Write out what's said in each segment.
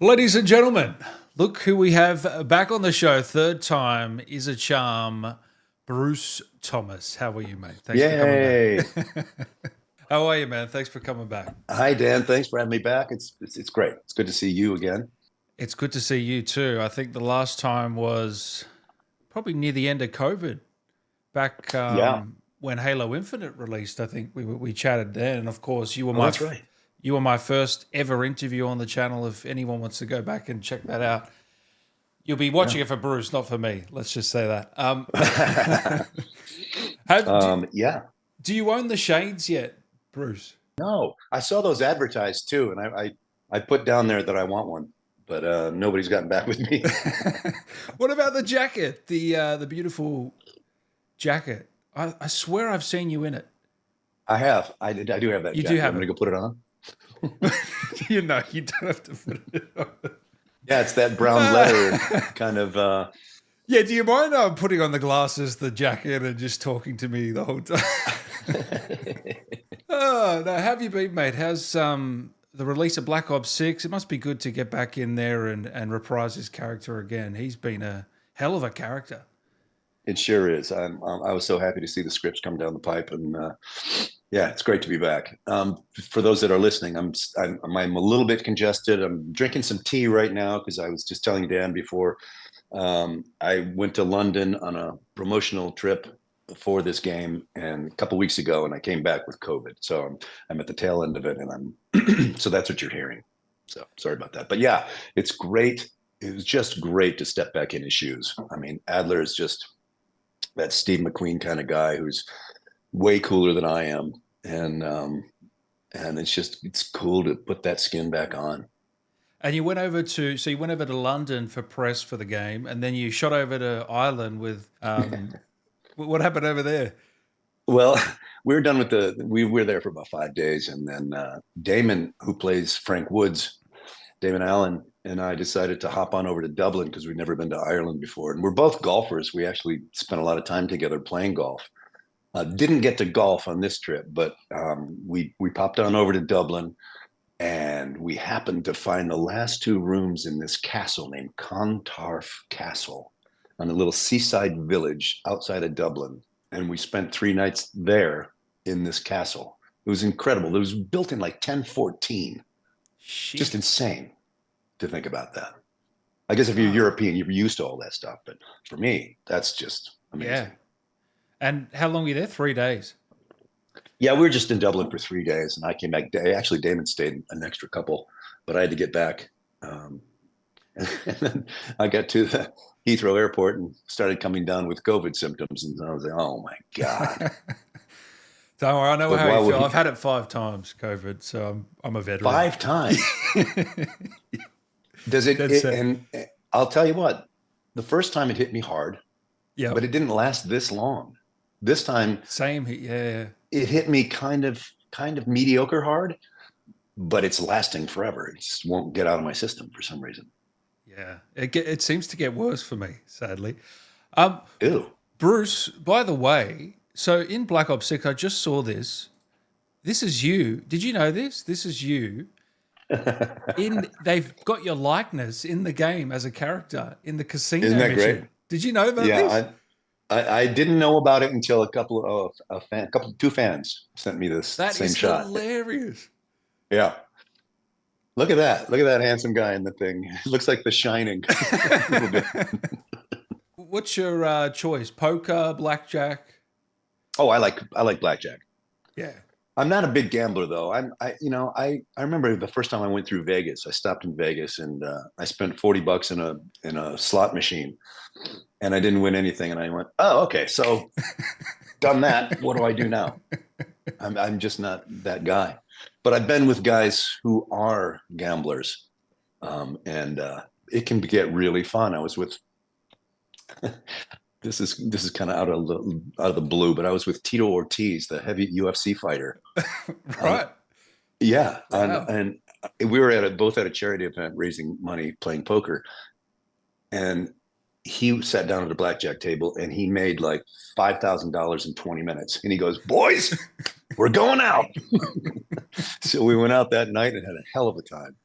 Ladies and gentlemen, look who we have back on the show. Third time is a charm. Bruce Thomas. How are you, mate? Thanks for coming Yay. back. How are you, man? Thanks for coming back. Hi, Dan. Thanks for having me back. It's great. It's good to see you again. It's good to see you too. I think the last time was probably near the end of COVID, back Yeah. when Halo Infinite released. I think we chatted then, and of course Oh, that's right. you were my first ever interview on the channel. If anyone wants to go back and check that out, you'll be watching Yeah. it for Bruce, not for me. Let's just say that. Yeah. Do you own the shades yet, Bruce? No, I saw those advertised too, and I put down there that I want one, but nobody's gotten back with me. What about the jacket? The beautiful jacket. I swear I've seen you in it. I have. I do have that You jacket. do have I'm gonna it. go put it on. You know, you don't have to put it on. Yeah, it's that brown leather kind of. Yeah, do you mind putting on the glasses, the jacket, and just talking to me the whole time? Oh, no, how have you been, mate? How's the release of Black Ops 6? It must be good to get back in there and reprise his character again. He's been a hell of a character. It sure is. I was so happy to see the scripts come down the pipe, and yeah, it's great to be back. For those that are listening, I'm a little bit congested. I'm drinking some tea right now because I was just telling Dan before. I went to London on a promotional trip for this game, and a couple weeks ago, and I came back with COVID. So I'm at the tail end of it, and I'm so that's what you're hearing. So sorry about that, but yeah, it's great. It was just great to step back in his shoes. I mean, Adler is just that Steve McQueen kind of guy who's way cooler than I am, and it's cool to put that skin back on. And you went over to London for press for the game, and then you shot over to Ireland with, what happened over there? Well, we were done with we were there for about 5 days, and then Damon, who plays Frank Woods, Damon Allen, and I decided to hop on over to Dublin because we'd never been to Ireland before, and we're both golfers. We actually spent a lot of time together playing golf. Didn't get to golf on this trip, but we popped on over to Dublin, and we happened to find the last two rooms in this castle named Clontarf Castle on a little seaside village outside of Dublin. And we spent 3 nights there in this castle. It was incredible. It was built in like 1014. Just Shit. insane to think about that. I guess if you're Wow. European, you're used to all that stuff. But for me, that's just Yeah. amazing. And how long were you there? 3 days. Yeah, we were just in Dublin for 3 days, and I came back. Actually, Damon stayed an extra couple, but I had to get back. Um, and then I got to the Heathrow Airport and started coming down with COVID symptoms, and I was like, "Oh my god!" Don't worry, I know But how why you would feel. he? I've had it 5 times, COVID, so I'm a veteran. 5 times. Does it? That's it. And I'll tell you what. The first time it hit me hard, Yep. but it didn't last this long. This time Same. Yeah. it hit me kind of mediocre hard, but it's lasting forever. It just won't get out of my system for some reason. Yeah. It seems to get worse for me, sadly. Um, Ew. Bruce, by the way, so in Black Ops 6, I just saw this. This is you. Did you know this? This is you. They've got your likeness in the game as a character in the Isn't casino that great? mission. Did you know about this? Yeah, I didn't know about it until two fans sent me this That same is shot. hilarious. Yeah, look at that! Look at that handsome guy in the thing. It looks like The Shining a little bit. What's your choice? Poker, blackjack? Oh, I like blackjack. Yeah. I'm not a big gambler though. I remember the first time I went through Vegas. I stopped in Vegas and I spent $40 in a slot machine, and I didn't win anything. And I went, oh, okay, so done that. What do I do now? I'm just not that guy. But I've been with guys who are gamblers, and it can get really fun. I was with this is kind of out of the blue, but I was with Tito Ortiz, the heavy UFC fighter. Right. Yeah, Wow. and we were both at a charity event raising money playing poker, and he sat down at a blackjack table and he made like $5,000 in 20 minutes, and he goes, "Boys, we're going out." So we went out that night and had a hell of a time.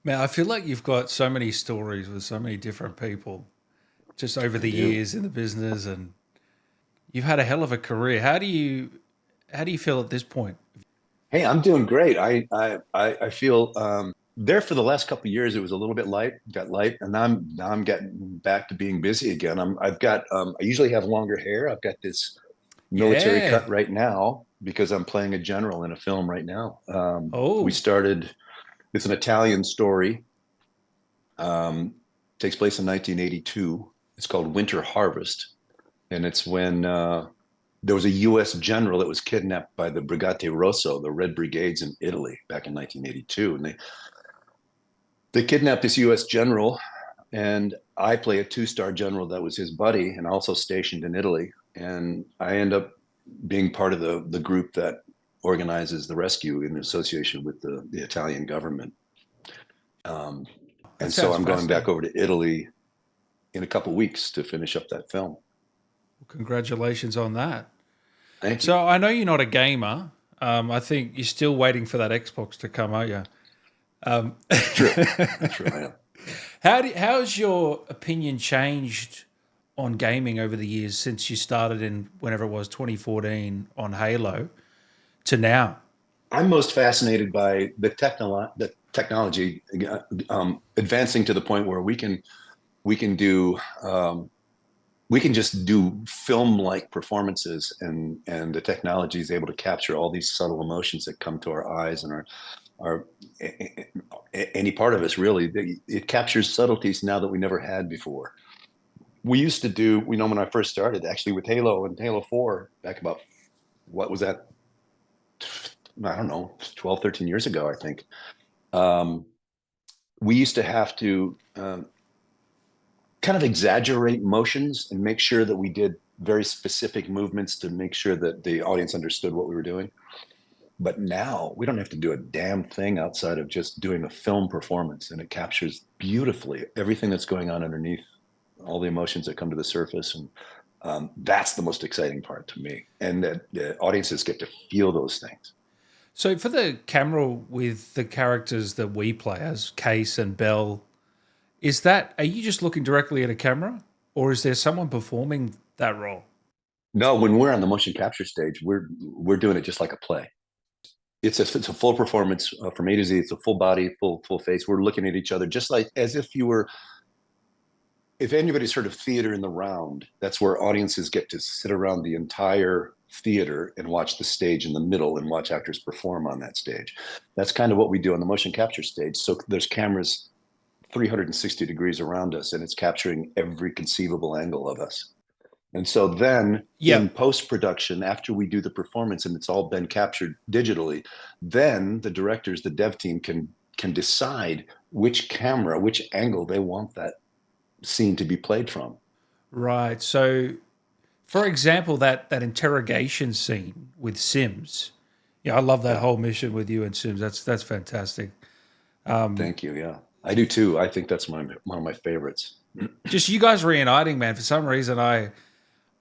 Man, I feel like you've got so many stories with so many different people just over I the do. years in the business, and you've had a hell of a career. How do you feel at this point? Hey, I'm doing great. I feel there for the last couple of years it was a little bit light, got light, and now I'm getting back to being busy again. I've got I usually have longer hair. I've got this military Yeah. cut right now because I'm playing a general in a film right now. We Oh, started. It's an Italian story. Takes place in 1982. It's called Winter Harvest, and it's when there was a U.S. general that was kidnapped by the Brigate Rosso, the Red Brigades in Italy, back in 1982, and they kidnapped this U.S. general, and I play a two-star general that was his buddy and also stationed in Italy, and I end up being part of the group that organizes the rescue in association with the Italian government. Um, that and so sounds I'm going back fascinating. over to Italy in a couple of weeks to finish up that film. Well, congratulations on that. Thank you. So I know you're not a gamer. I think you're still waiting for that Xbox to come, aren't you? Um, True. True. I am. how's your opinion changed on gaming over the years since you started in whenever it was 2014 on Halo to now? I'm most fascinated by the technology advancing to the point where we can do we can just do film like performances, and the technology is able to capture all these subtle emotions that come to our eyes and our any part of us really. It captures subtleties now that we never had before. We used to do, when I first started actually with Halo and Halo 4 back about, what was that, I don't know, 12, 13 years ago, I think. Um, we used to have to kind of exaggerate motions and make sure that we did very specific movements to make sure that the audience understood what we were doing. But now we don't have to do a damn thing outside of just doing a film performance, and it captures beautifully everything that's going on underneath, all the emotions that come to the surface. And that's the most exciting part to me, and that the audiences get to feel those things. So for the camera with the characters that we play as Case and Bell, are you just looking directly at a camera, or is there someone performing that role? No, when we're on the motion capture stage, we're doing it just like a play. It's a full performance from A to Z. It's a full body, full face. We're looking at each other just like as if you were. If anybody's heard of theater in the round, that's where audiences get to sit around the entire theater and watch the stage in the middle and watch actors perform on that stage. That's kind of what we do on the motion capture stage. So there's cameras 360 degrees around us, and it's capturing every conceivable angle of us. And so then in Yep. post production, after we do the performance and it's all been captured digitally, then the directors, the dev team can decide which camera, which angle they want that scene to be played from. Right. So, for example, that interrogation scene with Sims. Yeah, I love that Yeah. whole mission with you and Sims. That's fantastic. Thank you. Yeah. I do too. I think that's one of my favorites. Just you guys reuniting, man. For some reason, I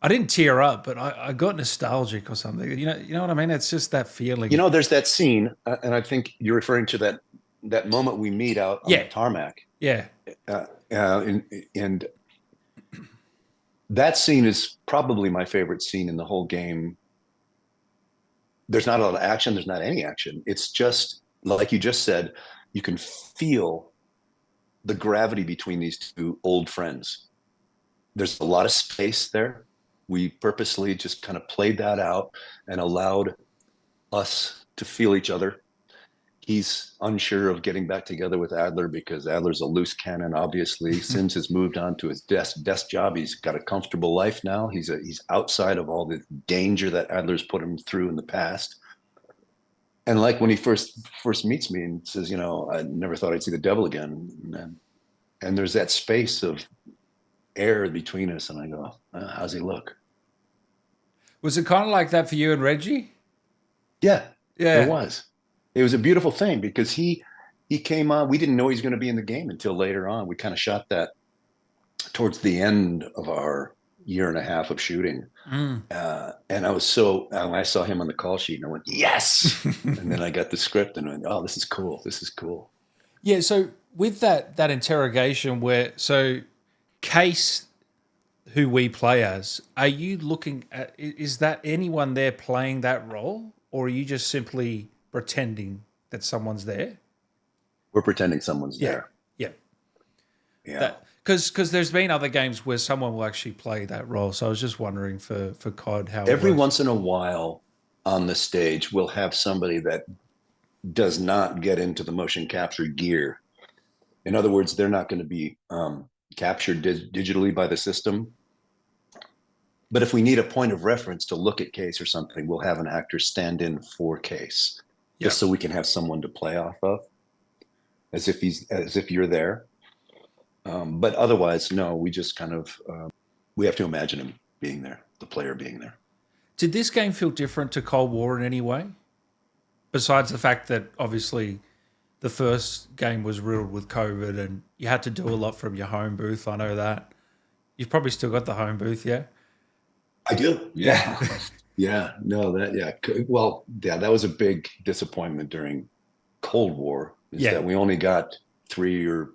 didn't tear up, but I got nostalgic or something. You know what I mean? It's just that feeling. There's that scene, and I think you're referring to that moment we meet out on the Yeah, tarmac. yeah. And that scene is probably my favorite scene in the whole game. There's not a lot of action. There's not any action. It's just like you just said, you can feel the gravity between these two old friends. There's a lot of space there. We purposely just kind of played that out and allowed us to feel each other. He's unsure of getting back together with Adler because Adler's a loose cannon, obviously. Sims has moved on to his desk job. He's got a comfortable life now. He's outside of all the danger that Adler's put him through in the past. And like when he first meets me and says, I never thought I'd see the devil again. And there's that space of air between us, and I go, how's he look? Was it kind of like that for you and Reggie? Yeah, it Yeah. was. It was a beautiful thing because he came on. We didn't know he was going to be in the game until later on. We kind of shot that towards the end of our year and a half of shooting. Mm. And I was I saw him on the call sheet and I went, yes. And then I got the script and I went, oh, this is cool. This is cool. Yeah, so with that interrogation Case, who we play as, are you looking at, is that anyone there playing that role, or are you just simply pretending that someone's there? We're pretending someone's Yeah. there. Yeah. Yeah. That because there's been other games where someone will actually play that role. So I was just wondering for COD how it Every works. once in a while on the stage, we'll have somebody that does not get into the motion capture gear. In other words, they're not going to be captured digitally by the system. But if we need a point of reference to look at Case or something, we'll have an actor stand in for Case, Yeah. just so we can have someone to play off of, as if you're there. But otherwise, no, we just kind of we have to imagine him being there, the player being there. Did this game feel different to Cold War in any way? Besides the fact that obviously the first game was riddled with COVID and you had to do a lot from your home booth. I know that. You've probably still got the home booth, yeah? I do. Yeah. Yeah. No, well, yeah, that was a big disappointment during Cold War, is that we only got 3 or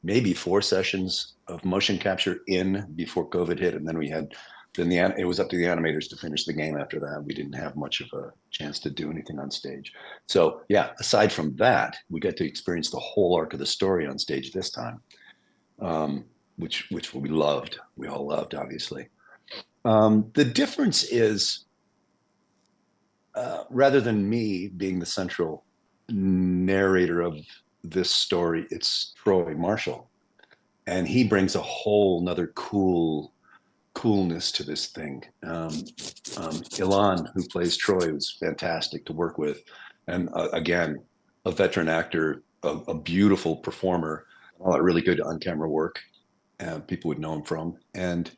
maybe 4 sessions of motion capture in before COVID hit. And then it was up to the animators to finish the game after that. We didn't have much of a chance to do anything on stage. So yeah, aside from that, we got to experience the whole arc of the story on stage this time, which we loved. We all loved, obviously. The difference is, rather than me being the central narrator of this story, it's Troy Marshall, and he brings a whole nother coolness to this thing. Ilan, who plays Troy, was fantastic to work with, and again, a veteran actor, a beautiful performer, all that really good on-camera work people would know him from. And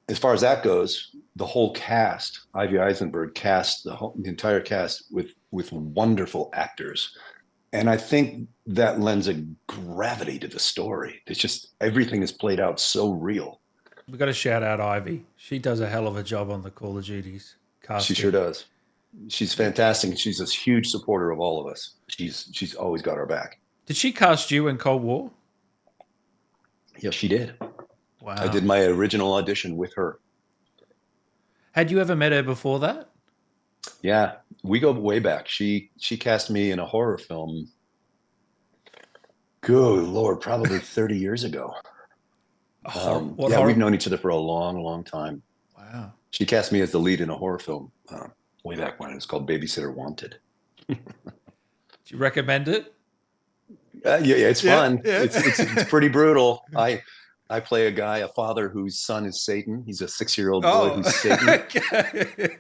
as far as that goes, the whole cast, Ivy Eisenberg cast the entire cast with wonderful actors. And I think that lends a gravity to the story. It's just everything is played out so real. We've got to shout out Ivy. She does a hell of a job on the Call of Duties casting. She sure does. She's fantastic. She's a huge supporter of all of us. She's always got our back. Did she cast you in Cold War? Yes, she did. Wow. I did my original audition with her. Had you ever met her before that? Yeah, we go way back. She cast me in a horror film. Good Lord, probably 30 years ago. We've known each other for a long, long time. Wow. She cast me as the lead in a horror film way back when. It was called Babysitter Wanted. Do you recommend it? Yeah, it's fun. Yeah. It's pretty brutal. I play a father whose son is Satan. He's a 6-year-old boy who's Satan. Okay.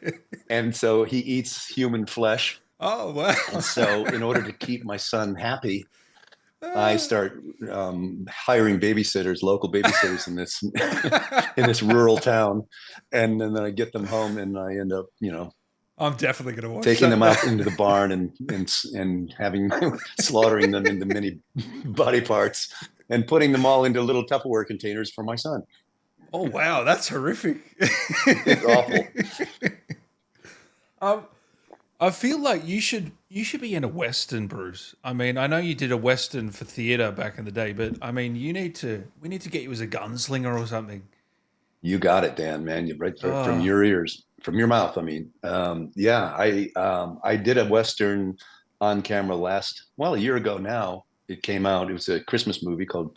And so he eats human flesh. Oh, wow. And so in order to keep my son happy, I start hiring babysitters, local babysitters in this rural town. And then I get them home and I end up, I'm definitely going to watch taking them out into the barn and having slaughtering them into many body parts and putting them all into little Tupperware containers for my son. Oh, wow. That's horrific. It's awful. I feel like you should be in a Western, Bruce. I mean, I know you did a Western for theater back in the day, but I mean, we need to get you as a gunslinger or something. You got it, Dan, man. You're right from your ears, from your mouth. I mean, I did a Western on camera a year ago now. It came out. It was a Christmas movie called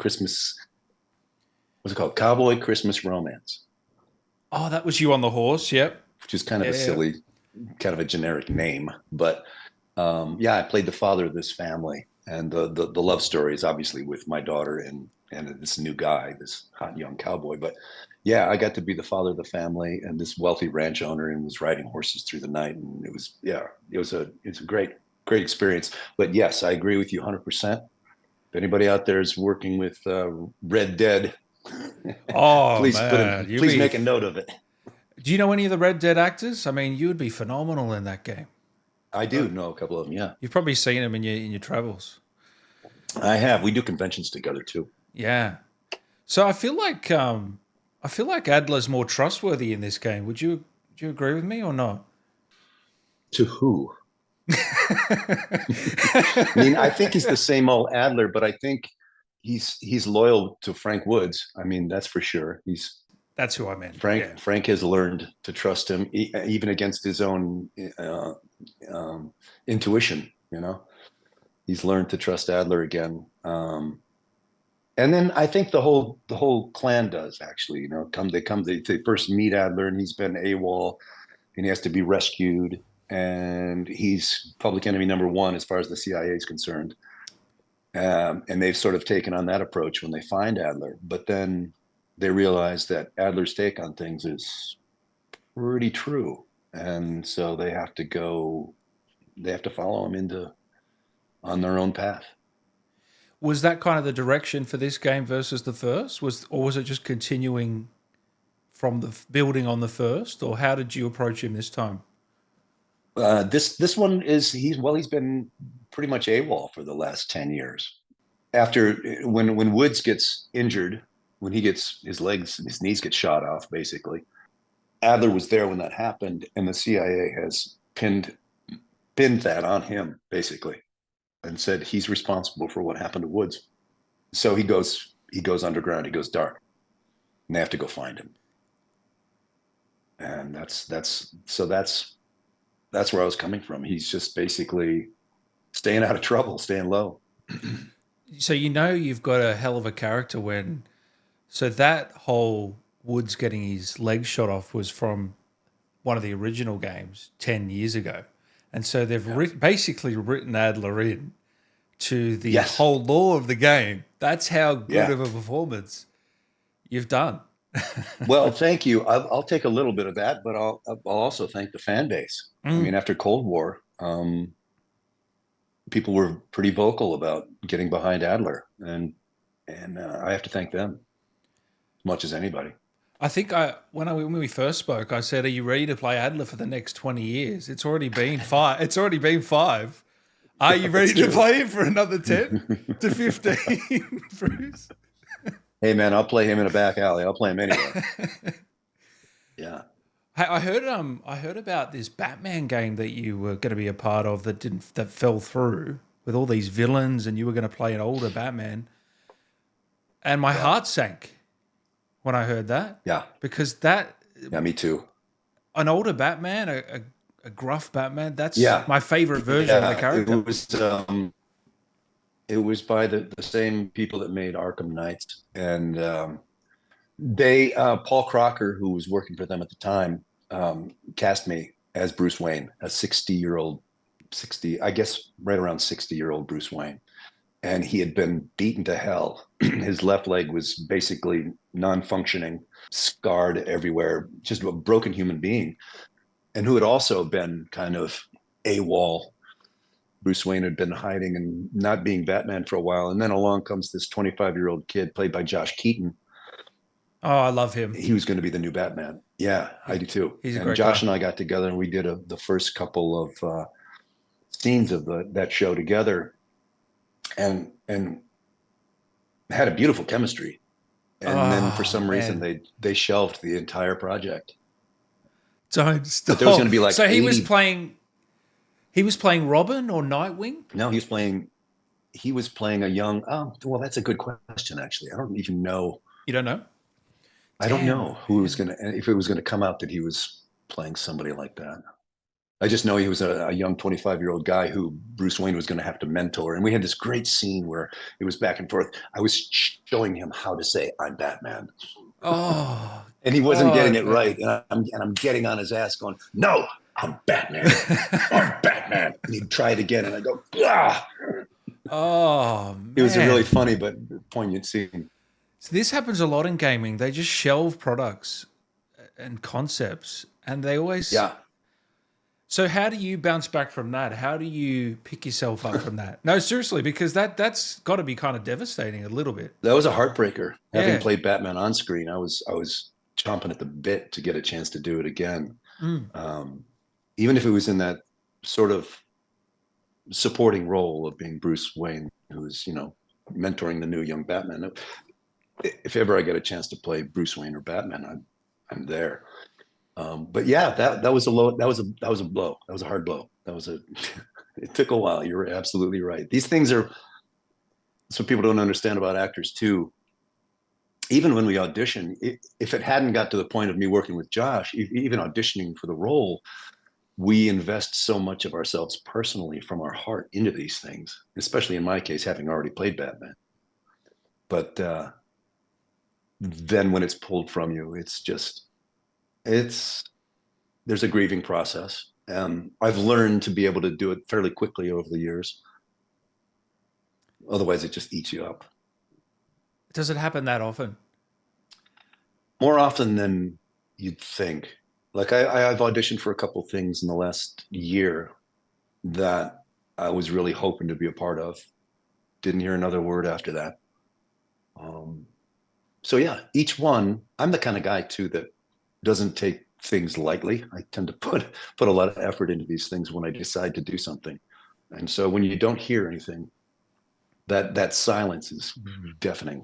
Cowboy Christmas Romance. Oh, that was you on the horse. Yep. Which is kind of a silly, kind of a generic name, but I played the father of this family, and the love story is obviously with my daughter and this new guy, this hot young cowboy. But yeah, I got to be the father of the family and this wealthy ranch owner, and was riding horses through the night, and it was a great experience. But yes, I agree with you 100%. If anybody out there is working with Red Dead, please make a note of it. Do you know any of the Red Dead actors? I mean, you would be phenomenal in that game. I do know a couple of them, yeah. You've probably seen them in your travels. I have. We do conventions together too. Yeah. So I feel like Adler's more trustworthy in this game. Would you agree with me or not? To who? I mean, I think he's the same old Adler, but I think he's loyal to Frank Woods. I mean, that's for sure. That's who I meant. Frank. Yeah. Frank has learned to trust him, even against his own intuition. You know, he's learned to trust Adler again. And then I think the whole clan does actually. You know, they first meet Adler, and he's been AWOL, and he has to be rescued, and he's public enemy number one as far as the CIA is concerned. And they've sort of taken on that approach when they find Adler, but then they realize that Adler's take on things is pretty true, and so they have to follow him on their own path. Was that kind of the direction for this game versus the first? Or was it just continuing from the building on the first, or how did you approach him this time? This one is he's been pretty much AWOL for the last 10 years. After when Woods gets injured, when he gets his knees get shot off, basically, Adler was there when that happened, and the CIA has pinned that on him, basically, and said he's responsible for what happened to Woods. So he goes underground, he goes dark, and they have to go find him. And that's where I was coming from. He's just basically staying out of trouble, staying low. So you've got a hell of a character so that whole Woods getting his leg shot off was from one of the original games 10 years ago. And so they've basically written Adler in to the whole lore of the game. That's how good of a performance you've done. Well, thank you. I'll take a little bit of that, but I'll also thank the fan base. I mean, after Cold War, people were pretty vocal about getting behind Adler, and I have to thank them as much as anybody. I think when we first spoke, I said, "Are you ready to play Adler for the next 20 years?" It's already been 5. It's already been 5. Are you ready to play him for another 10 to 15, Bruce? Hey man, I'll play him in a back alley. I'll play him anyway. Yeah. I heard about this Batman game that you were going to be a part of that fell through with all these villains, and you were going to play an older Batman. And my heart sank when I heard that. Yeah. Because Yeah, me too. An older Batman, a gruff Batman, that's my favorite version of the character. It was by the same people that made Arkham Knights, and Paul Crocker, who was working for them at the time, cast me as Bruce Wayne, a 60-year-old, I guess right around 60-year-old Bruce Wayne. And he had been beaten to hell. His left leg was basically non-functioning, scarred everywhere, just a broken human being, and who had also been kind of AWOL. Bruce Wayne had been hiding and not being Batman for a while. And then along comes this 25-year-old kid played by Josh Keaton. Oh, I love him. He was going to be the new Batman. Yeah, I do too. He's a great Josh guy. and I got together and we did the first couple of scenes of that show together, and had a beautiful chemistry. And then for some reason they shelved the entire project. Don't stop. But there was going to be like so he was playing Robin or Nightwing? No, he was playing a young. Oh, well, that's a good question. Actually, I don't even know. You don't know? I don't know if it was going to come out that he was playing somebody like that. I just know he was a young 25-year-old guy who Bruce Wayne was going to have to mentor. And we had this great scene where it was back and forth. I was showing him how to say, "I'm Batman." Oh. And he wasn't getting it right. And I'm getting on his ass going, "No, I'm Batman. I'm Batman." And he'd try it again. And I go, "Ah." Oh, man. It was a really funny but poignant scene. So this happens a lot in gaming. They just shelve products and concepts, and they always... Yeah. So how do you bounce back from that? How do you pick yourself up from that? No, seriously, because that's got to be kind of devastating a little bit. That was a heartbreaker. Having played Batman on screen, I was chomping at the bit to get a chance to do it again. Even if it was in that sort of supporting role of being Bruce Wayne, who's, mentoring the new young Batman. If ever I get a chance to play Bruce Wayne or Batman, I'm there. But yeah, that was a blow. That was a hard blow. That was It took a while. You're absolutely right. These things are, so people don't understand about actors too. Even when we audition, if it hadn't got to the point of me working with Josh, even auditioning for the role, we invest so much of ourselves personally from our heart into these things, especially in my case, having already played Batman. But then when it's pulled from you, there's a grieving process. I've learned to be able to do it fairly quickly over the years. Otherwise, it just eats you up. Does it happen that often? More often than you'd think. Like I've auditioned for a couple of things in the last year that I was really hoping to be a part of. Didn't hear another word after that. So yeah, each one, I'm the kind of guy too that doesn't take things lightly. I tend to put a lot of effort into these things when I decide to do something. And so when you don't hear anything, that silence is deafening.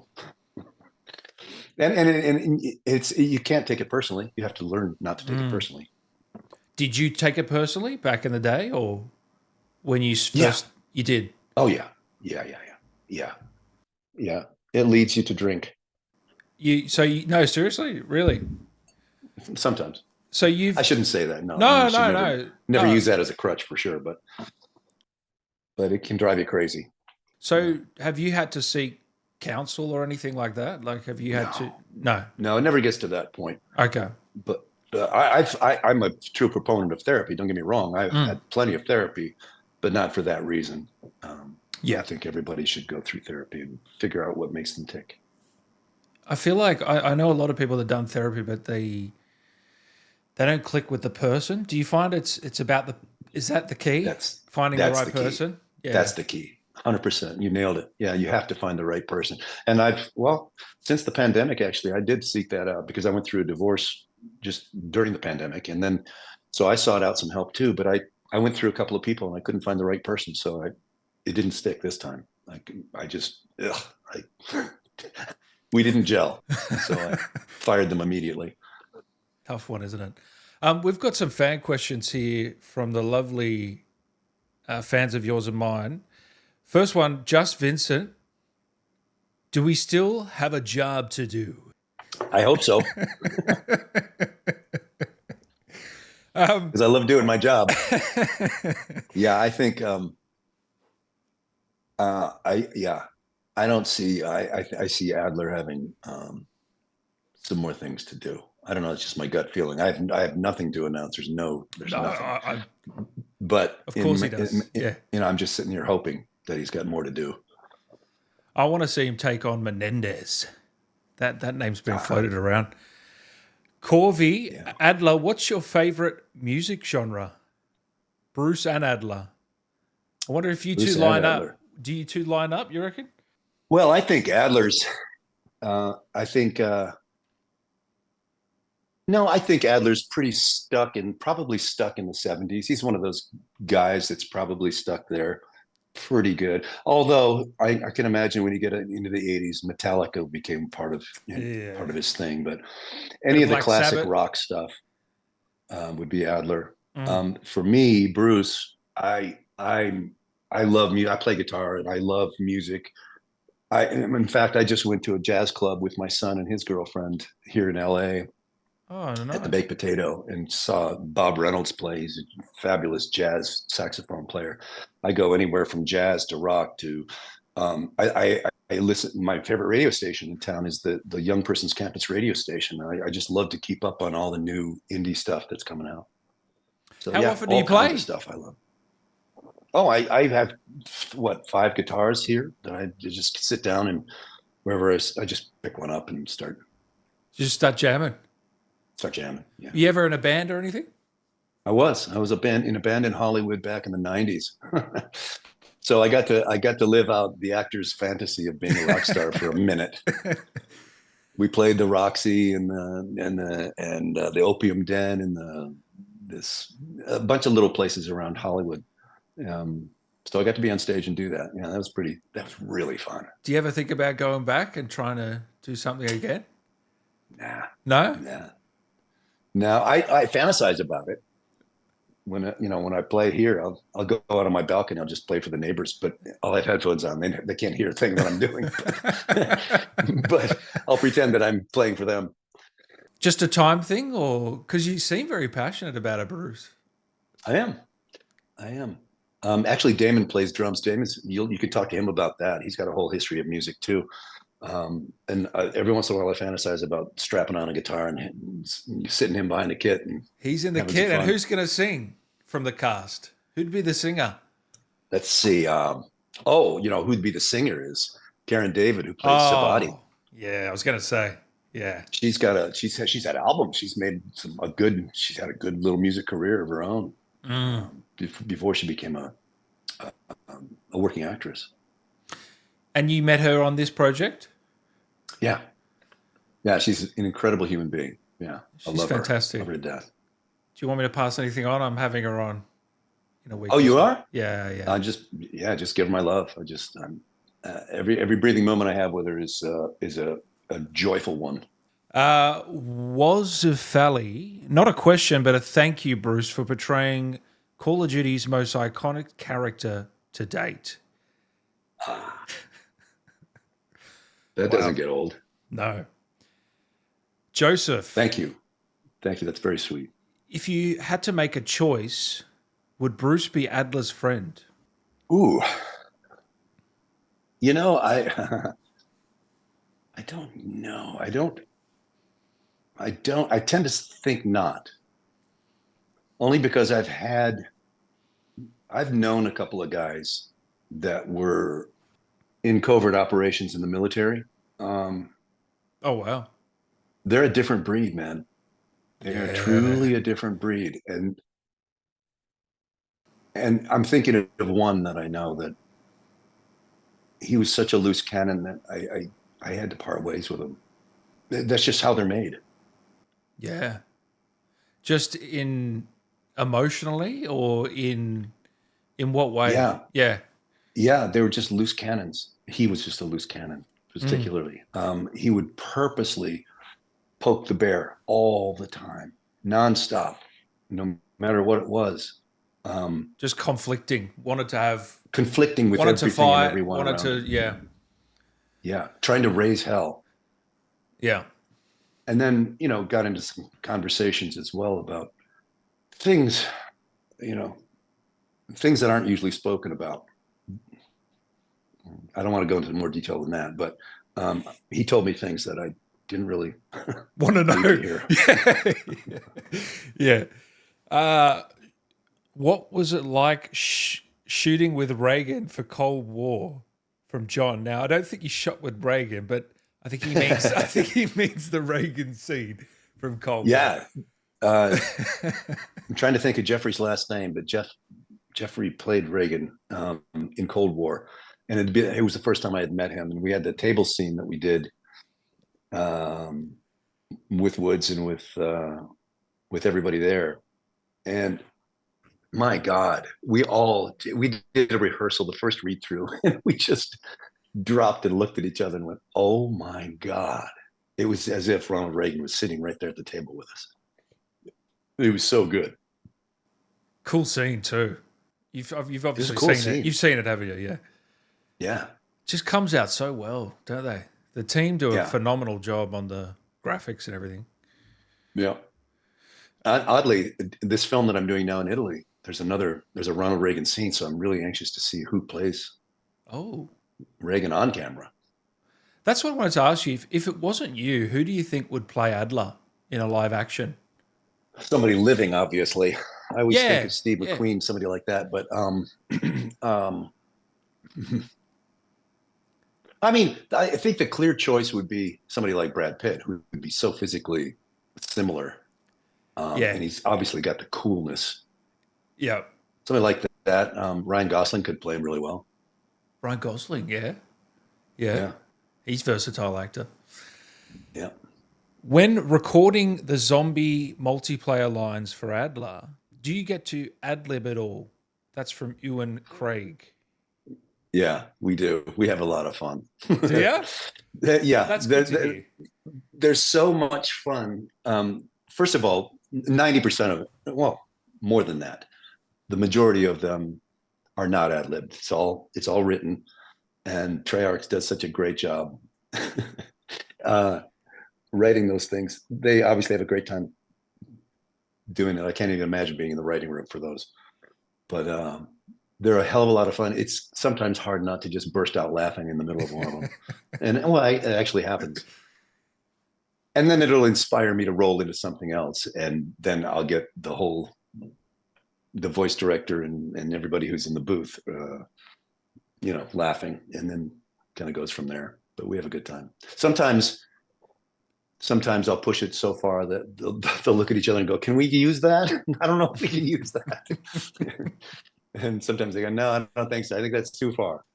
And it's, you can't take it personally. You have to learn not to take it personally. Did you take it personally back in the day, or when you first you did? Oh yeah. It leads you to drink. No, seriously, really? Sometimes. So I shouldn't say that. No. Never use that as a crutch for sure, but it can drive you crazy. So have you had to seek counsel or anything like that? Like, have you had to? No, it never gets to that point. Okay. But I'm a true proponent of therapy. Don't get me wrong. I've had plenty of therapy, but not for that reason. I think everybody should go through therapy and figure out what makes them tick. I feel like I know a lot of people that have done therapy, but they don't click with the person. Do you find it's about is that the key? That's finding the right person? Yeah. That's the key. 100%. You nailed it. Yeah, you have to find the right person. And since the pandemic, actually, I did seek that out because I went through a divorce just during the pandemic. And then, so I sought out some help too, but I went through a couple of people and I couldn't find the right person. So it didn't stick this time. We didn't gel. So I fired them immediately. Tough one, isn't it? We've got some fan questions here from the lovely fans of yours and mine. First one, Just Vincent. Do we still have a job to do? I hope so. Because I love doing my job. Yeah, I think I don't see I see Adler having some more things to do. I don't know, it's just my gut feeling. I have nothing to announce. There's nothing. But of course he does. I'm just sitting here hoping that he's got more to do. I want to see him take on Menendez. That name's been floated around. Corby, Adler, what's your favorite music genre? Bruce and Adler. I wonder if you two line up. Do you two line up, you reckon? Well, I think Adler's I think Adler's probably stuck in the 70s. He's one of those guys that's probably stuck there pretty good. Although I can imagine when you get into the 80s, Metallica became part of his thing. But any of the classic Sabbath rock stuff would be Adler. For me, Bruce, I love music. I play guitar and I love music. In fact, I just went to a jazz club with my son and his girlfriend here in LA. Oh, nice. At the Baked Potato, and saw Bob Reynolds play. He's a fabulous jazz saxophone player. I go anywhere from jazz to rock to I listen. My favorite radio station in town is the Young Person's Campus radio station. I just love to keep up on all the new indie stuff that's coming out. So how often do you play? Stuff I love. Oh, I have 5 guitars here that I just sit down and wherever I just pick one up and start jamming. Start jamming. Yeah. You ever in a band or anything? I was in a band in Hollywood back in the 90s. So I got to live out the actor's fantasy of being a rock star for a minute. We played the Roxy and the Opium Den and a bunch of little places around Hollywood. So I got to be on stage and do that. Yeah, that was really fun. Do you ever think about going back and trying to do something again? Nah. No? Nah. No, I fantasize about it. when I play here, I'll go out on my balcony. I'll just play for the neighbors, but I'll have headphones on. They can't hear a thing that I'm doing, but I'll pretend that I'm playing for them. Just a time thing, or because you seem very passionate about it, Bruce? I am. Actually, Damon plays drums. You could talk to him about that. He's got a whole history of music too. And every once in a while, I fantasize about strapping on a guitar and sitting him behind a kit. And he's in the kit, and who's going to sing from the cast? Who'd be the singer? Let's see. Who'd be the singer is Karen David, who plays Sabati. Yeah, I was going to say. Yeah, she's had albums. She's had a good little music career of her own before she became a working actress. And you met her on this project? Yeah. She's an incredible human being. Yeah, she's fantastic. I love her to death. Do you want me to pass anything on? I'm having her on in a week. Oh, you are? Yeah. Just give her my love. Every breathing moment I have with her is a joyful one. Was Fally, not a question, but a thank you, Bruce, for portraying Call of Duty's most iconic character to date. That doesn't get old. No. Joseph. Thank you. That's very sweet. If you had to make a choice, would Bruce be Adler's friend? Ooh. I don't know. I tend to think not. Only because I've known a couple of guys that were in covert operations in the military. Oh, wow. They're a different breed, man. They are truly a different breed. And I'm thinking of one that I know that he was such a loose cannon that I had to part ways with him. That's just how they're made. Yeah. Just in emotionally, or in what way? Yeah, they were just loose cannons. He was just a loose cannon, particularly. He would purposely poke the bear all the time, nonstop, no matter what it was. Just conflicting, wanted to everything to fight, and everyone wanted to, yeah, trying to raise hell. Yeah. And then, got into some conversations as well about things that aren't usually spoken about. I don't want to go into more detail than that, but he told me things that I didn't really want to know. Yeah. What was it like shooting with Reagan for Cold War from John? Now, I don't think he shot with Reagan, but I think he means the Reagan scene from Cold War. I'm trying to think of Jeffrey's last name, but Jeffrey played Reagan in Cold War, and it was the first time I had met him. And we had the table scene that we did with Woods and with everybody there. And my God, we did a rehearsal, the first read through, and we just dropped and looked at each other and went, "Oh my God!" It was as if Ronald Reagan was sitting right there at the table with us. It was so good. Cool scene too. You've obviously seen it. You've seen it, haven't you? Yeah. Yeah. Just comes out so well, don't they? The team do a phenomenal job on the graphics and everything. Yeah. Oddly, this film that I'm doing now in Italy, there's a Ronald Reagan scene, so I'm really anxious to see who plays Reagan on camera. That's what I wanted to ask you. If it wasn't you, who do you think would play Adler in a live action? Somebody living, obviously. I always think of Steve McQueen, somebody like that. But I mean, I think the clear choice would be somebody like Brad Pitt, who would be so physically similar. And he's obviously got the coolness. Yeah. Somebody like that. Ryan Gosling could play him really well. Ryan Gosling, yeah. He's a versatile actor. Yeah. When recording the zombie multiplayer lines for Adler, do you get to ad-lib at all? That's from Ewan Craig. Yeah, we do. We have a lot of fun. Do you? Yeah. That's good to hear. There's so much fun. First of all, 90% of it, well, more than that, the majority of them are not ad-libbed. It's all written, and Treyarch does such a great job writing those things. They obviously have a great time doing it. I can't even imagine being in the writing room for those, but they're a hell of a lot of fun. It's sometimes hard not to just burst out laughing in the middle of one of them. And well, it actually happens. And then it'll inspire me to roll into something else. And then I'll get the voice director and everybody who's in the booth, laughing, and then kind of goes from there. But we have a good time. Sometimes I'll push it so far that they'll look at each other and go, "Can we use that? I don't know if we can use that." And sometimes they go, "No, I don't think so. I think that's too far."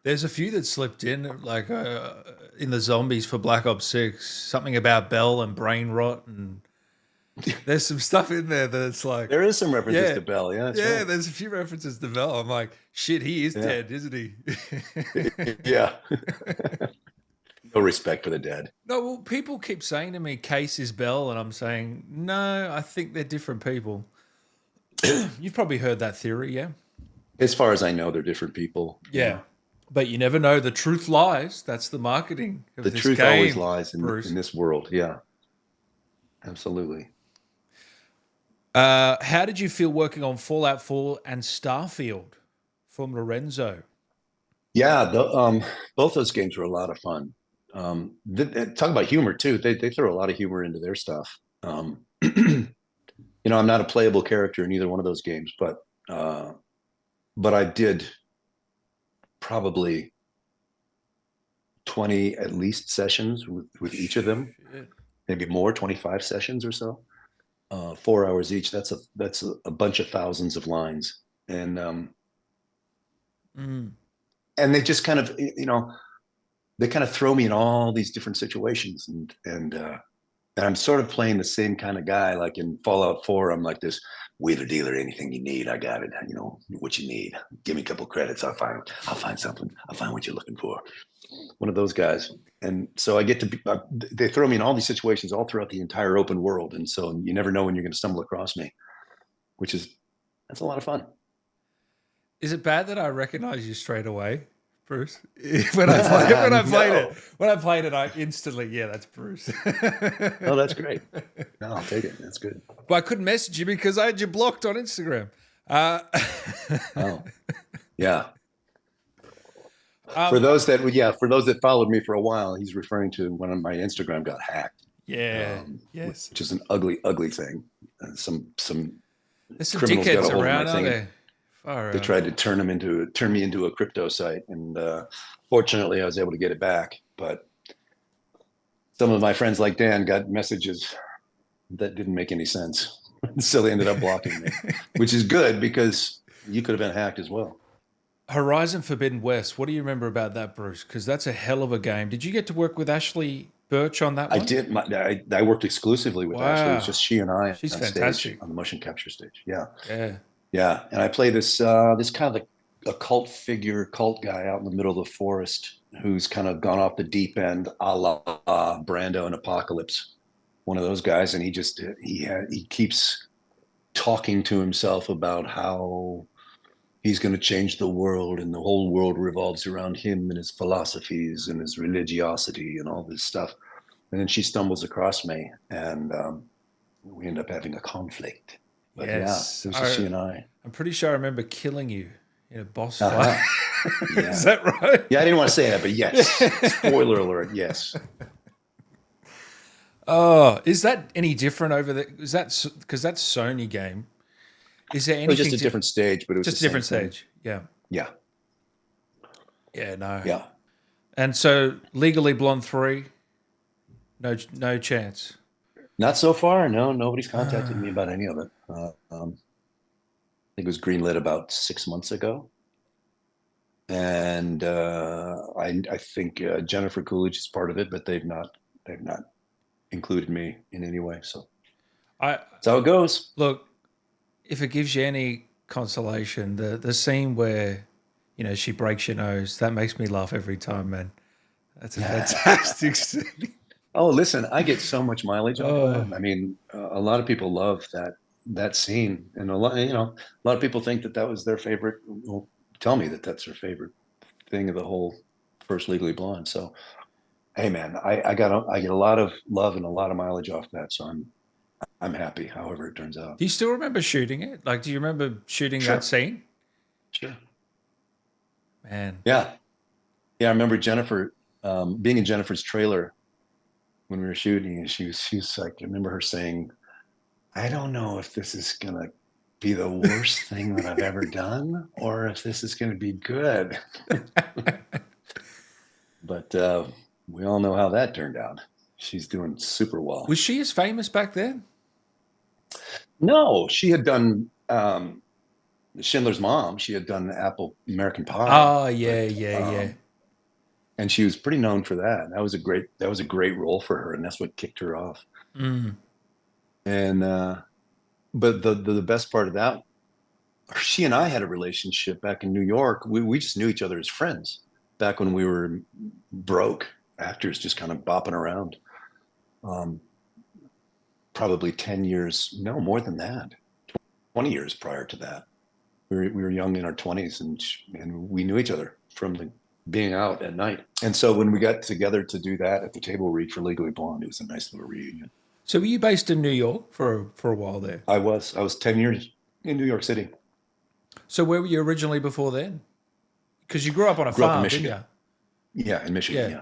There's a few that slipped in, like in the zombies for Black Ops 6, something about Bell and brain rot, and there's some stuff in there that's like... There is some references to Bell, yeah. Yeah, right. There's a few references to Bell. I'm like, shit, he is dead, isn't he? Yeah. No respect for the dead. No, well, people keep saying to me, Case is Bell, and I'm saying, no, I think they're different people. You've probably heard that theory, yeah? As far as I know, they're different people. Yeah. But you never know. The truth lies. That's the marketing of this game. The truth always lies in this world. Yeah, absolutely. How did you feel working on Fallout 4 and Starfield from Lorenzo? Yeah, both those games were a lot of fun. Talk about humor too. They throw a lot of humor into their stuff. I'm not a playable character in either one of those games, but I did probably 20 at least sessions with each of them, maybe more, 25 sessions or so, 4 hours each. That's a bunch of thousands of lines, and they just kind of they kind of throw me in all these different situations, and I'm sort of playing the same kind of guy. Like in Fallout 4, I'm like this wheeler dealer, anything you need, I got it. What you need, give me a couple credits, I'll find something. I'll find what you're looking for. One of those guys. And so I get to be, they throw me in all these situations all throughout the entire open world. And so you never know when you're going to stumble across me, that's a lot of fun. Is it bad that I recognize you straight away, Bruce? When I played it, I instantly, that's Bruce. Oh, that's great. No, I'll take it. That's good. But I couldn't message you because I had you blocked on Instagram. Oh, yeah. For those that followed me for a while, he's referring to when my Instagram got hacked. Yeah. Yes. Which is an ugly, ugly thing. There's some criminals dickheads got a hold around, of my thing. They tried to turn me into a crypto site, and fortunately, I was able to get it back. But some of my friends, like Dan, got messages that didn't make any sense, so they ended up blocking me, which is good because you could have been hacked as well. Horizon Forbidden West. What do you remember about that, Bruce? Because that's a hell of a game. Did you get to work with Ashley Burch on that one? I did. I worked exclusively with Ashley. It was just she and I. She's fantastic on the motion capture stage. Yeah. Yeah. Yeah, and I play this kind of a cult guy out in the middle of the forest who's kind of gone off the deep end, a la Brando and Apocalypse. One of those guys, and he keeps talking to himself about how he's going to change the world, and the whole world revolves around him and his philosophies and his religiosity and all this stuff. And then she stumbles across me, and we end up having a conflict. But yes, it was just she and I. I'm pretty sure I remember killing you in a boss fight. Yeah. Is that right? Yeah, I didn't want to say that, but yes. Spoiler alert, yes. Oh, is that any different over there? Is that because that's Sony game? Is there anything? It was just a different stage, but it was just a different stage. Yeah. Yeah. Yeah. No. Yeah. And so, Legally Blonde 3, no chance. Not so far. No, nobody's contacted me about any of it. I think it was greenlit about 6 months ago, and I think Jennifer Coolidge is part of it, but they've not included me in any way. So that's how it goes. Look, if it gives you any consolation, the scene where she breaks your nose, that makes me laugh every time, man. That's a fantastic scene. Oh, listen, I get so much mileage off of that. I mean, a lot of people love that that scene, and a lot of people think that that was their favorite. Well, tell me that that's their favorite thing of the whole first Legally Blonde. So, hey, man, I get a lot of love and a lot of mileage off that. So I'm happy. However it turns out. Do you still remember shooting it? Like, do you remember shooting that Sure, scene? sure. Man, Yeah, yeah. I remember Jennifer being in Jennifer's trailer when we were shooting, and she was like, I remember her saying, "I don't know if this is gonna be the worst thing that I've ever done, or if this is gonna be good." But we all know how that turned out. She's doing super well. was she as famous back then? No, she had done Schindler's Mom. She had done Apple American Pie, Oh, yeah, but yeah, yeah. and she was pretty known for that. That was a great role for her, and that's what kicked her off. Mm. And but the best part of that, she and I had a relationship back in New York. We just knew each other as friends back when we were broke actors, just kind of bopping around. Um, Probably 10 years, no more than that, 20 years prior to that. We were young in our 20s, and we knew each other from being out at night. And so when we got together to do that at the table read for Legally Blonde, it was a nice little reunion. So were you based in New York for a while there? I was 10 years in New York City. So where were you originally before then? Because you grew up on a Grew up in farm, didn't Michigan. you? Yeah, in Michigan. Yeah.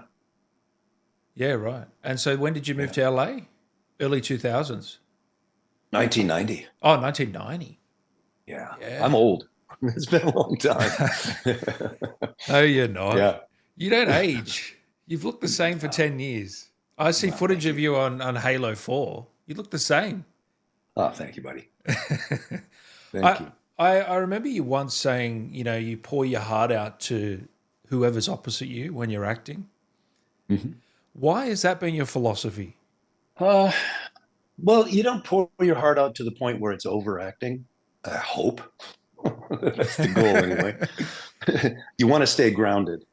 Yeah, Yeah, right. And so when did you move yeah. to LA? Early 2000s. 1990. Oh, 1990. Yeah, I'm Yeah. old. It's been a long time. No, you're not. Yeah. You don't age. You've looked the same for 10 years. I see Well, footage thank of you. you on Halo 4. You look the same. Oh, thank you, buddy. Thank I, you. I remember you once saying, you pour your heart out to whoever's opposite you when you're acting. Mhm. Why has that been your philosophy? Uh, well, you don't pour your heart out to the point where it's overacting. I hope. That's the goal, anyway. You want to stay grounded.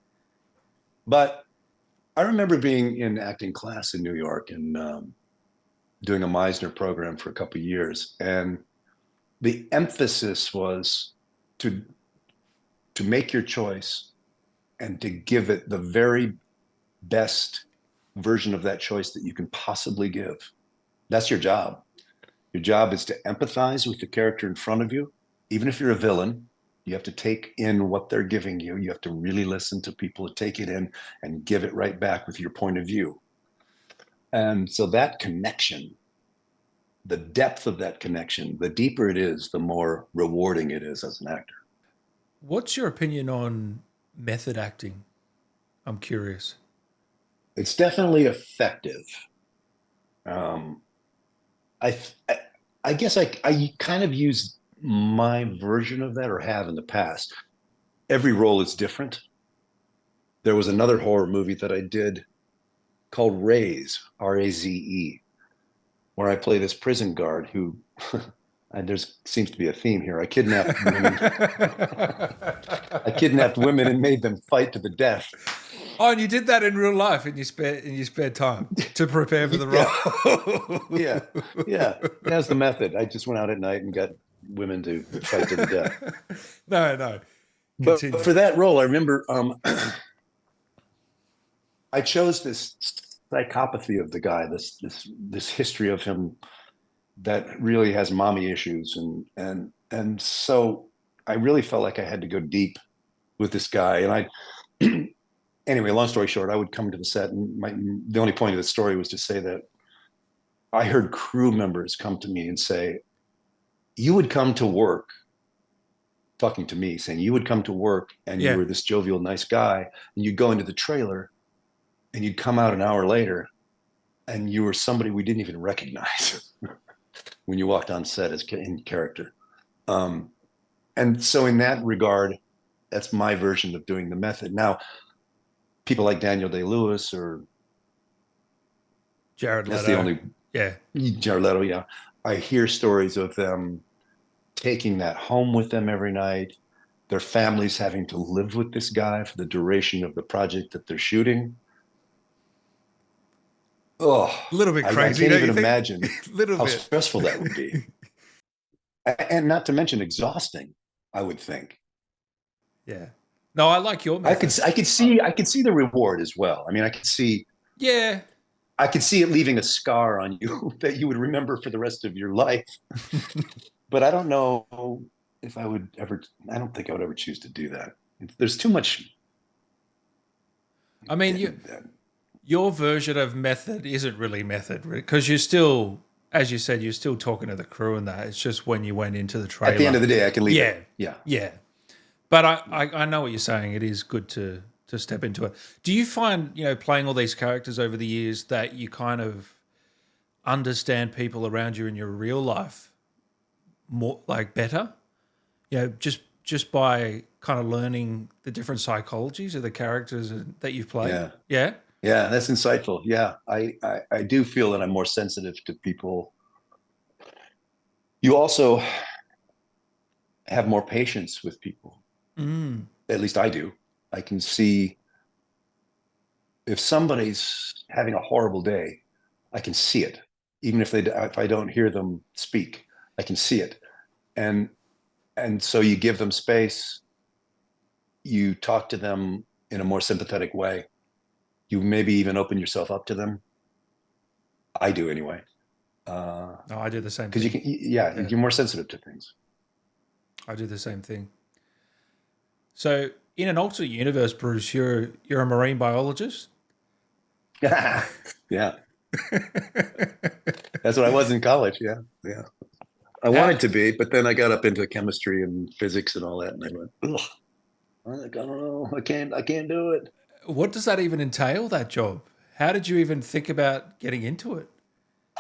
But I remember being in acting class in New York and doing a Meisner program for a couple of years. And the emphasis was to to make your choice and to give it the very best version of that choice that you can possibly give. That's your job. Your job is to empathize with the character in front of you. Even if you're a villain, you have to take in what they're giving you. You have to really listen to people, take it in and give it right back with your point of view. And so that connection, the depth of that connection, the deeper it is, the more rewarding it is as an actor. What's your opinion on method acting? I'm curious. It's definitely effective. Um, I, I guess I kind of use my version of that, or have in the past. Every role is different. There was another horror movie that I did called Raze, Raze, where I play this prison guard who, and there seems to be a theme here. I kidnapped women. I kidnapped women and made them fight to the death. Oh, and you did that in real life in your spare time to prepare for the Yeah, role. yeah, yeah. That's the method. I just went out at night and got women to fight to the death. No, no. But Continue. for that role, I remember I chose this psychopathy of the guy, this history of him that really has mommy issues, and so I really felt like I had to go deep with this guy. And I anyway, long story short, I would come to the set, and the only point of the story was to say that I heard crew members come to me and say, "You would come to work." Talking to me, saying you would come to work and you Yeah. were this jovial, nice guy, and you'd go into the trailer and you'd come out an hour later and you were somebody we didn't even recognize when you walked on set as in character. Um, and so, in that regard, that's my version of doing the method. Now, people like Daniel Day Lewis, or Jared that's the Leto. only Yeah. Jared Leto, yeah. I hear stories of them taking that home with them every night, their families having to live with this guy for the duration of the project that they're shooting. Oh, A little bit I crazy, can't don't even you think? imagine A little how bit. stressful that would be. and not to mention exhausting, I would think. Yeah. No, I like your method. I could see the reward as well. I mean, Yeah. I could see it leaving a scar on you that you would remember for the rest of your life. But I don't know if I would ever, I don't think I would ever choose to do that. There's too much. I mean, your version of method isn't really method because you're still, as you said, you're still talking to the crew and that. It's just when you went into the trailer. At the end of the day, I can leave Yeah. it. Yeah. Yeah. But I know what you're saying. It is good to step into it. Do you find, playing all these characters over the years that you kind of understand people around you in your real life more, like better? Just by kind of learning the different psychologies of the characters that you've played. Yeah. Yeah. Yeah, that's insightful. Yeah, I do feel that I'm more sensitive to people. You also have more patience with people. Mm. At least I do. I can see if somebody's having a horrible day, I can see it. Even if I don't hear them speak, I can see it. And so you give them space, you talk to them in a more sympathetic way. You maybe even open yourself up to them. I do anyway. No, I do the same thing. Because you're more sensitive to things. I do the same thing. So in an alternate universe, Bruce, you're a marine biologist? Yeah. That's what I was in college. Yeah. I wanted to be, but then I got up into chemistry and physics and all that, and I went, ugh, I don't know, I can't do it. What does that even entail, that job? How did you even think about getting into it?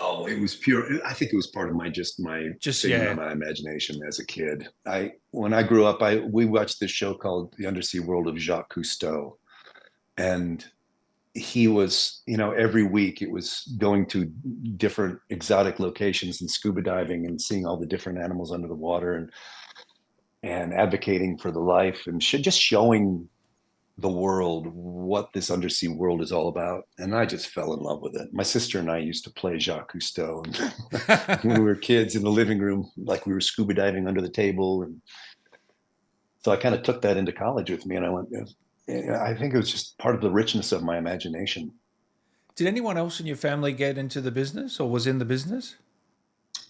Oh, it was pure. I think it was part of my imagination as a kid. When I grew up, we watched this show called The Undersea World of Jacques Cousteau, and he was, every week it was going to different exotic locations and scuba diving and seeing all the different animals under the water and advocating for the life and just showing the world what this undersea world is all about. And I just fell in love with it. My sister and I used to play Jacques Cousteau when we were kids in the living room, like we were scuba diving under the table. And so I kind of took that into college with me, and I went, I think it was just part of the richness of my imagination. Did anyone else in your family get into the business or was in the business?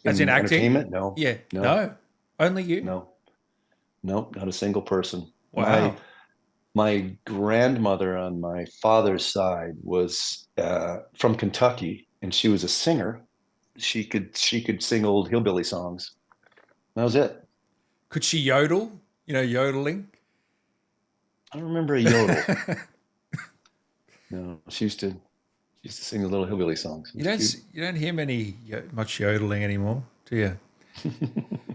As in acting? Entertainment? No. Yeah. No. Only you? No, not a single person. Wow. My grandmother on my father's side was from Kentucky, and she was a singer. She could sing old hillbilly songs. That was it. Could she yodel? Yodeling? I don't remember a yodel. No, she used to sing the little hillbilly songs. You don't hear much yodeling anymore, do you?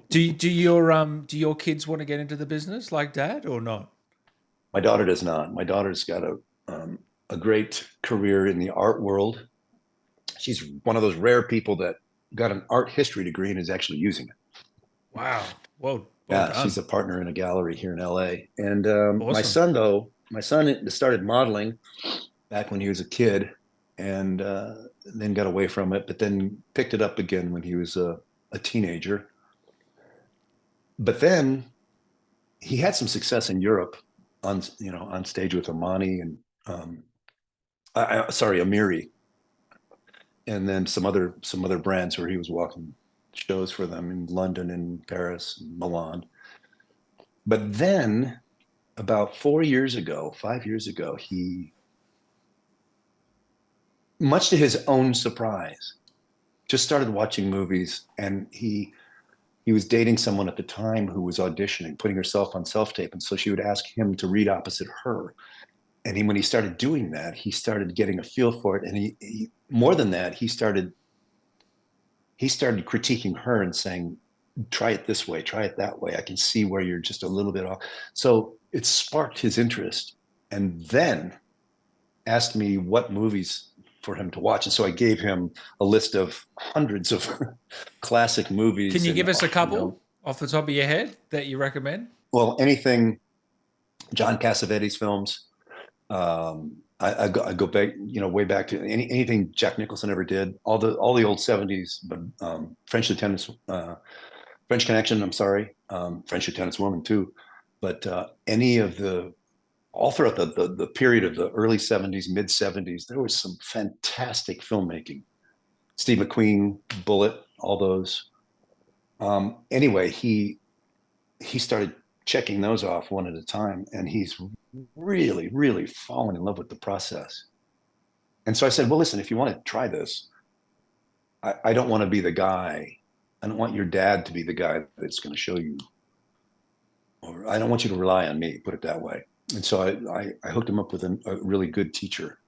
do your kids want to get into the business like Dad or not? My daughter does not. My daughter's got a great career in the art world. She's one of those rare people that got an art history degree and is actually using it. Wow. Well yeah, done. She's a partner in a gallery here in LA. And awesome. my son started modeling back when he was a kid, and then got away from it, but then picked it up again when he was a teenager. But then he had some success in Europe on stage with Amani and Amiri, and then some other brands where he was walking shows for them in London and Paris and Milan. But then about 5 years ago, he, much to his own surprise, just started watching movies, and he was dating someone at the time who was auditioning, putting herself on self-tape. And so she would ask him to read opposite her. And when he started doing that, he started getting a feel for it. And he more than that, he started critiquing her and saying, try it this way, try it that way. I can see where you're just a little bit off. So it sparked his interest, and then asked me what movies for him to watch. And so I gave him a list of hundreds of classic movies. Can you give us a couple off the top of your head that you recommend? Well, anything John Cassavetes films. I go back, way back to anything Jack Nicholson ever did. All the old 70s, but French Lieutenant's French Connection, I'm sorry, French Lieutenant's Woman too, but any of all throughout the period of the early 70s, mid 70s, there was some fantastic filmmaking. Steve McQueen, Bullet, all those. Anyway, he started checking those off one at a time, and he's really, really fallen in love with the process. And so I said, well, listen, if you want to try this, I don't want to be the guy. I don't want your dad to be the guy that's going to show you, or I don't want you to rely on me, put it that way. And so I hooked him up with a really good teacher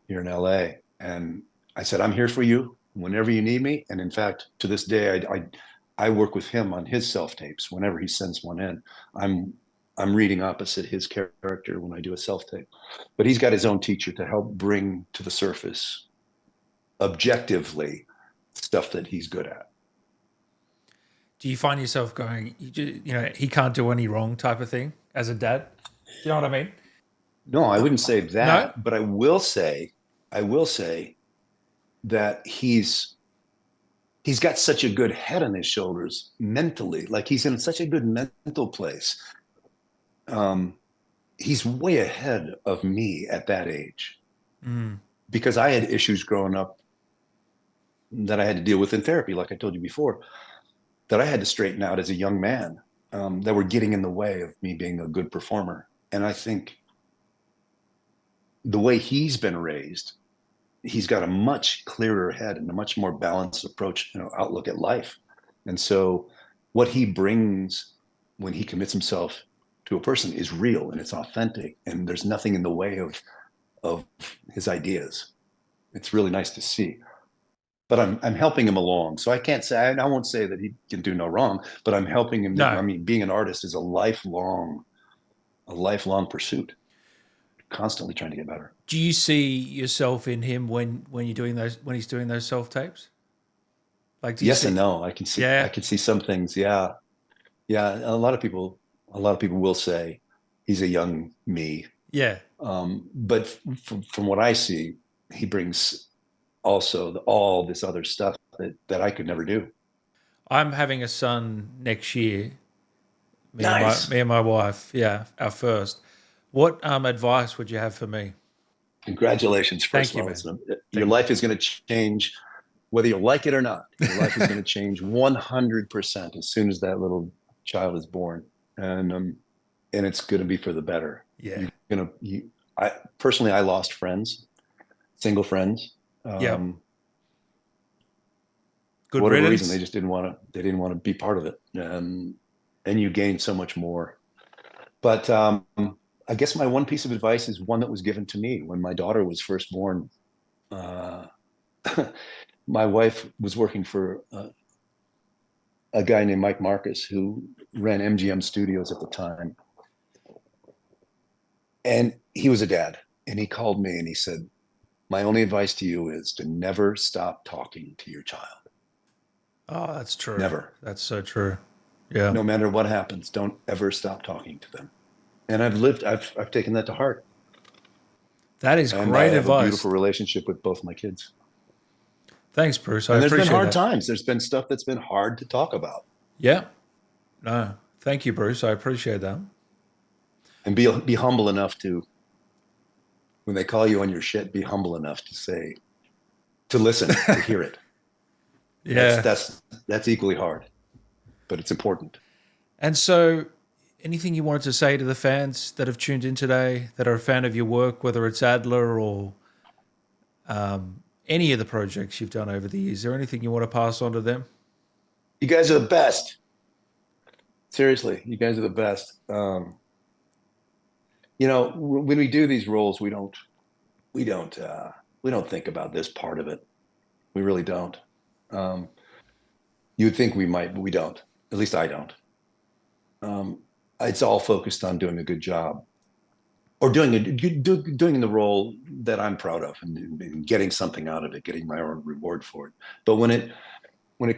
here in LA. And I said, I'm here for you whenever you need me. And in fact, to this day, I work with him on his self-tapes. Whenever he sends one in, I'm reading opposite his character when I do a self-tape. But he's got his own teacher to help bring to the surface objectively stuff that he's good at. Do you find yourself going, he can't do any wrong type of thing as a dad? Do you know what I mean? No, I wouldn't say that, No? but I will say that he's got such a good head on his shoulders mentally. Like he's in such a good mental place. He's way ahead of me at that age. Because I had issues growing up that I had to deal with in therapy, like I told you before, that I had to straighten out as a young man, that were getting in the way of me being a good performer. And I think the way he's been raised, he's got a much clearer head and a much more balanced approach, outlook at life. And so what he brings when he commits himself to a person is real and it's authentic, and there's nothing in the way of his ideas. It's really nice to see. But I'm helping him along. So I can't say, I won't say that he can do no wrong, but I'm helping him. No. I mean, being an artist is a lifelong pursuit, constantly trying to get better. Do you see yourself in him when you're doing those, when he's doing those self-tapes? Like, Yes and no. I can see some things. Yeah. Yeah. A lot of people will say he's a young me. Yeah. But from what I see, he brings also all this other stuff that I could never do. I'm having a son next year. Nice. Me and my wife. Yeah, our first. What advice would you have for me? Congratulations, first Thank of you, all. man. Your life is going to change, whether you like it or not. Your life is going to change 100% as soon as that little child is born, and it's going to be for the better. Yeah. I personally, I lost friends, single friends. Yeah. Good whatever riddance. reason, they just didn't want to be part of it, and you gain so much more. But I guess my one piece of advice is one that was given to me when my daughter was first born. My wife was working for a guy named Mike Marcus, who ran MGM Studios at the time. And he was a dad. And he called me and he said, my only advice to you is to never stop talking to your child. Oh, that's true. Never. That's so true. Yeah. No matter what happens, don't ever stop talking to them. And I've taken that to heart. That is and great I have advice. a beautiful relationship with both my kids. Thanks, Bruce. And there's appreciate been hard that. times. There's been stuff that's been hard to talk about. Yeah. No, thank you, Bruce. I appreciate that. And be humble enough to, when they call you on your shit, be humble enough to listen, to hear it. Yeah. That's equally hard, but it's important. And so, anything you wanted to say to the fans that have tuned in today, that are a fan of your work, whether it's Adler or any of the projects you've done over the years, is there anything you want to pass on to them? You guys are the best. Seriously, you guys are the best. When we do these roles, we don't think about this part of it. We really don't. You would think we might, but we don't. At least I don't. It's all focused on doing a good job, or doing the role that I'm proud of, and getting something out of it, getting my own reward for it. But when it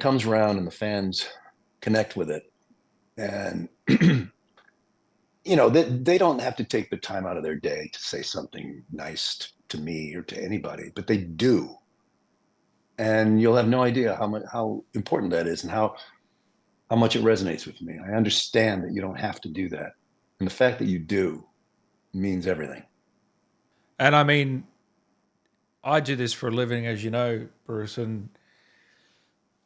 comes around and the fans connect with it, and they don't have to take the time out of their day to say something nice to me or to anybody, but they do. And you'll have no idea how important that is, and how how much it resonates with me. I understand that you don't have to do that. And the fact that you do means everything. And I mean, I do this for a living, as you know, Bruce, and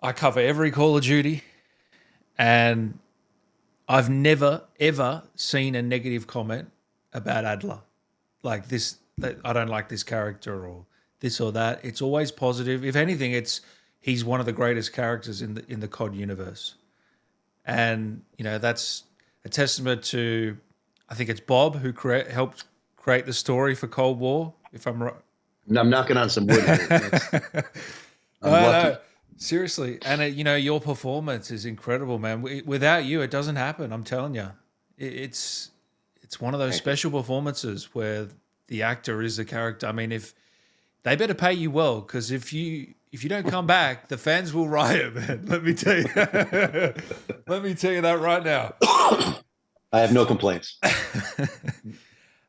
I cover every Call of Duty, and I've never, ever seen a negative comment about Adler. Like this, that I don't like this character or this or that. It's always positive. If anything, he's one of the greatest characters in the COD universe. And, you know, that's a testament to, I think it's Bob who helped create the story for Cold War, if I'm right. I'm knocking on some wood here. I'm lucky. No, seriously. And, you know, your performance is incredible, man. Without you, it doesn't happen. I'm telling you. It's one of those special performances where the actor is the character. I mean, if they better pay you well, because if you don't come back, the fans will riot, man. Let me tell you. Let me tell you that right now. I have no complaints.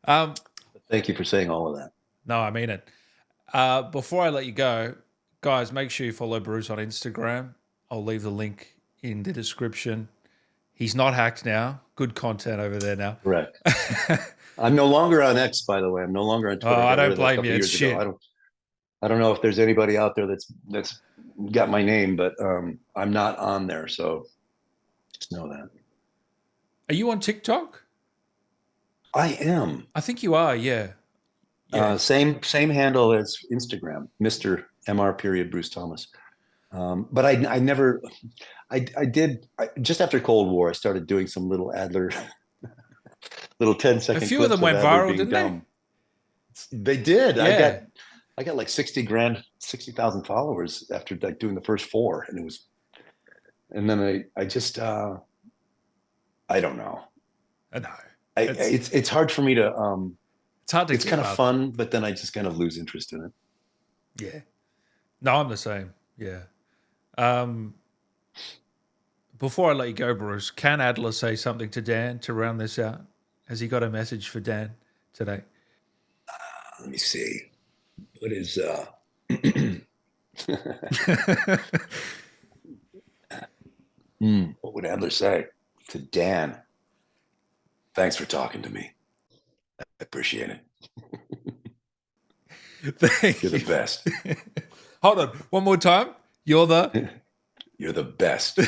Thank you for saying all of that. No, I mean it. Before I let you go, guys, make sure you follow Bruce on Instagram. I'll leave the link in the description. He's not hacked now. Good content over there now. Correct. I'm no longer on X, by the way. I'm no longer on Twitter. Oh, I don't blame you. It's shit. I don't know if there's anybody out there that's got my name, but I'm not on there. So just know that. Are you on TikTok? I am. I think you are. Yeah. Same handle as Instagram, Mr. Mr. Period Bruce Thomas. But I never. I did just after Cold War. I started doing some little Adler, little 10-second. A few of them went viral, didn't they? They did. Yeah. I got like 60,000 followers after like doing the first 4, and then I just I don't know. I know. It's hard for me to it's hard to. It's kind of fun, but then I just kind of lose interest in it. Yeah. No, I'm the same. Yeah. Before I let you go, Bruce, can Adler say something to Dan to round this out? Has he got a message for Dan today? Let me see. What is what would Adler say to Dan? Thanks for talking to me. I appreciate it. Thank you. You're the best. Hold on. One more time. You're the best.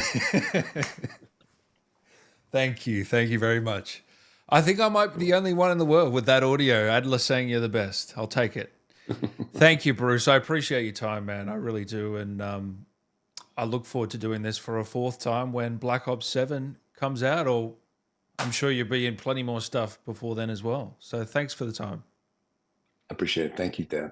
Thank you. Thank you very much. I think I might be the only one in the world with that audio. Adler saying you're the best. I'll take it. Thank you, Bruce. I appreciate your time, man. I really do. And I look forward to doing this for a 4th time when Black Ops 7 comes out, or I'm sure you'll be in plenty more stuff before then as well. So thanks for the time. I appreciate it. Thank you, Dan.